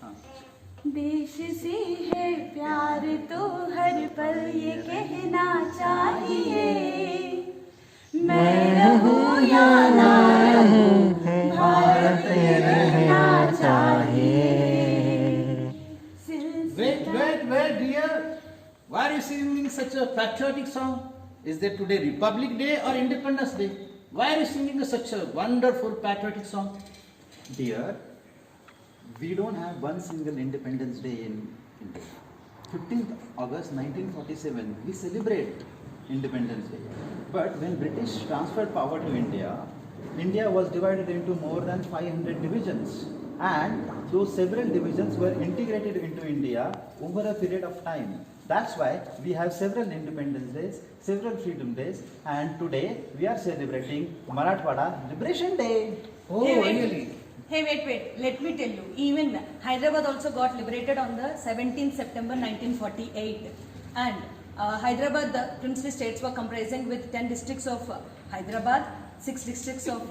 हाँ। देश से है प्यार तो हर पल ये कहना चाहिए, मैं रहूं या ना रहूं भारत रहना चाहिए। Wait, dear. Why are you singing such a patriotic song? Is there today Republic Day or Independence Day? Why are you singing such a wonderful patriotic song? Dear, we don't have one single Independence Day in India. 15th August 1947, we celebrate Independence Day. But when British transferred power to India, India was divided into more than 500 divisions. And those several divisions were integrated into India over a period of time. That's why we have several Independence Days, several Freedom Days, and today we are celebrating Marathwada Liberation Day. Oh, Hey, wait. really? Hey, wait. Let me tell you. Even Hyderabad also got liberated on the 17th September 1948. And Hyderabad, the princely states were comprising with 10 districts of Hyderabad, 6 districts of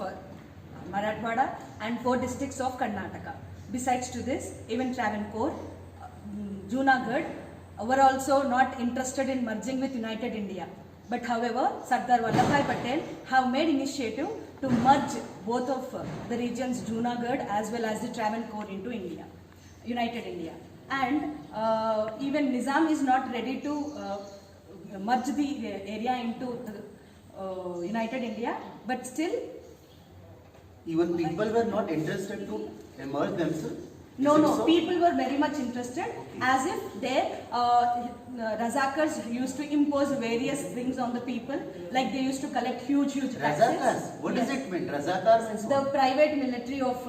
Marathwada, and 4 districts of Karnataka. Besides to this, even Travancore, Junagadh were also not interested in merging with United India. But however, Sardar Vallabhbhai Patel have made initiative to merge both of the regions, Junagadh as well as the Travancore, into India, United India. And even Nizam is not ready to merge the area into the United India, but still. Even people were not interested to emerge themselves. No, people were very much interested, as if their Razakars used to impose various things on the people, like they used to collect huge taxes. Razakars? What does it mean? Razakars means The what? private military of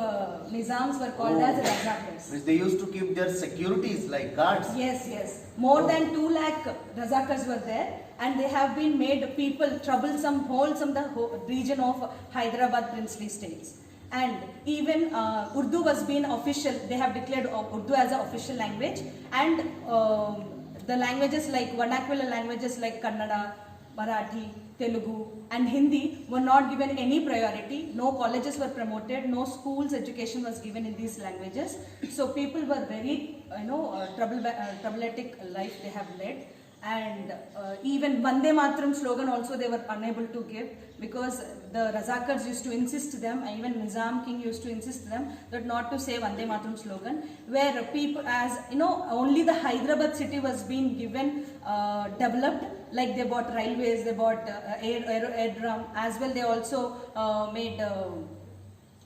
Nizams were called as Razakars. Means they used to keep their securities like guards. Yes. More than 2 lakh Razakars were there, and they have been made people troublesome, wholesome the region of Hyderabad princely states. And even Urdu was being official. They have declared Urdu as an official language, and the languages like vernacular languages like Kannada, Marathi, Telugu, and Hindi were not given any priority. No colleges were promoted. No schools education was given in these languages. So people were very, troubletic life they have led. And even Vande Mataram slogan also they were unable to give, because the Razakars used to insist them, even Nizam King used to insist them that not to say Vande Mataram slogan, where people, as only the Hyderabad city was being given developed, like they bought railways, they bought aerodrome, as well they also made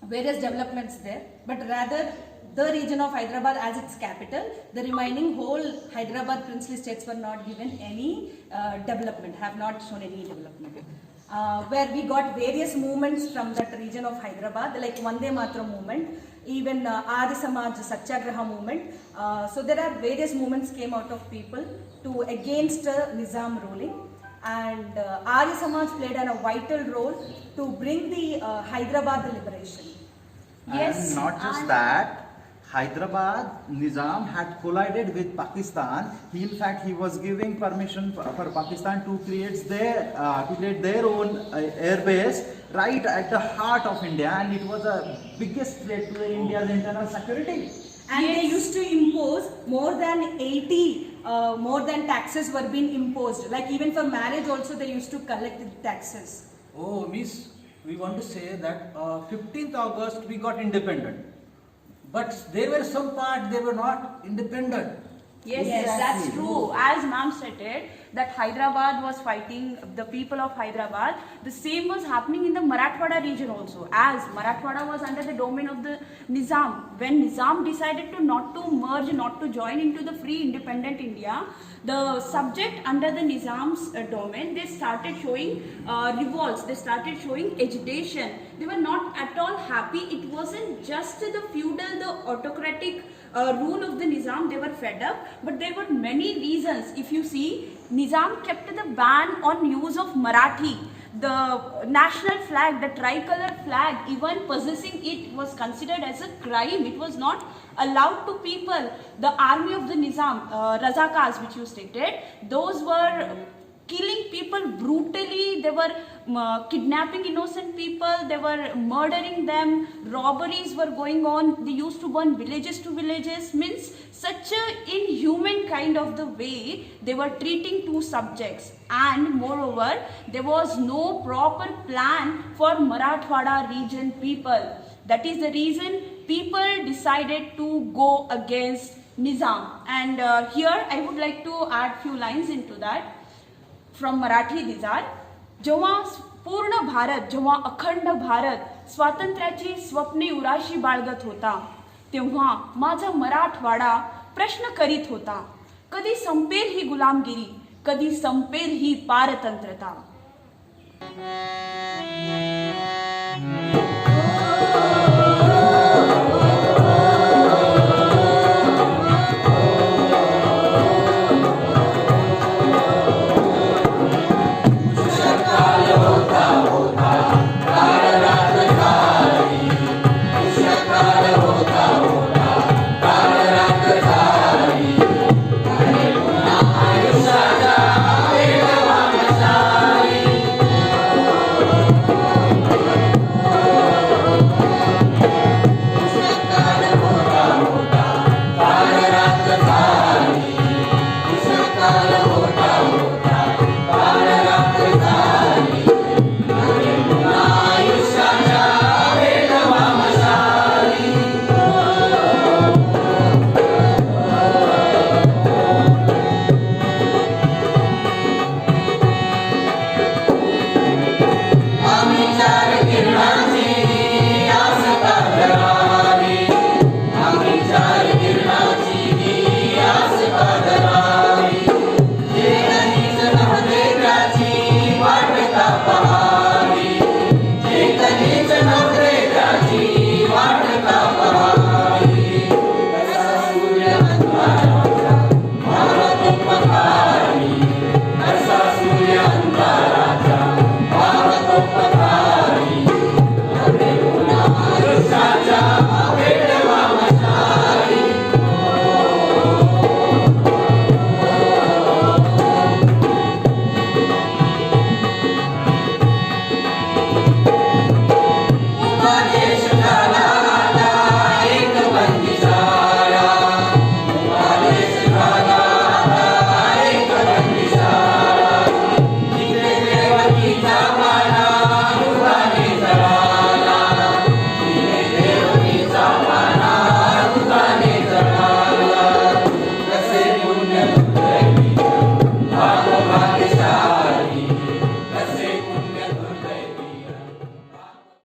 various developments there, but rather the region of Hyderabad as its capital, the remaining whole Hyderabad princely states were not given any development, have not shown any development. Where we got various movements from that region of Hyderabad, like Vande Mataram movement, even Adi Samaj Satyagraha movement. So there are various movements came out of people to against Nizam ruling. And Arya Samaj played a vital role to bring the Hyderabad liberation. And not just that, Hyderabad Nizam had collided with Pakistan. In fact, he was giving permission for Pakistan to create their own airbase right at the heart of India, and it was the biggest threat to India's internal security. And they used to impose more than 80 more than taxes were being imposed. Like even for marriage also they used to collect the taxes. Oh, Miss, we want to say that 15th August we got independent. But there were some parts they were not independent. Yes, that's true. As ma'am stated, that Hyderabad was fighting the people of Hyderabad. The same was happening in the Marathwada region also, as Marathwada was under the domain of the Nizam. When Nizam decided to not to merge, not to join into the free independent India, the subject under the Nizam's domain, they started showing revolts, they started showing agitation. They were not at all happy. It wasn't just the feudal, the autocratic rule of the Nizam, they were fed up, but there were many reasons. If you see, Nizam kept the ban on use of Marathi. The national flag, the tricolor flag, even possessing it was considered as a crime. It was not allowed to people. The army of the Nizam, Razakars which you stated, those were killing people brutally. They were kidnapping innocent people, they were murdering them, robberies were going on, they used to burn villages to villages. Means such a inhuman kind of the way they were treating two subjects. And moreover, there was no proper plan for Marathwada region people. That is the reason people decided to go against Nizam. And here I would like to add few lines into that from Marathi Dizar. जेव्हा पूर्ण भारत, जेव्हा अखंड भारत स्वातंत्र्याची स्वप्ने उराशी बाळगत होता, तेव्हा माझा मराठवाडा प्रश्न करीत होता, कधी संपेल ही गुलामगिरी, कधी संपेल ही पारतंत्रता.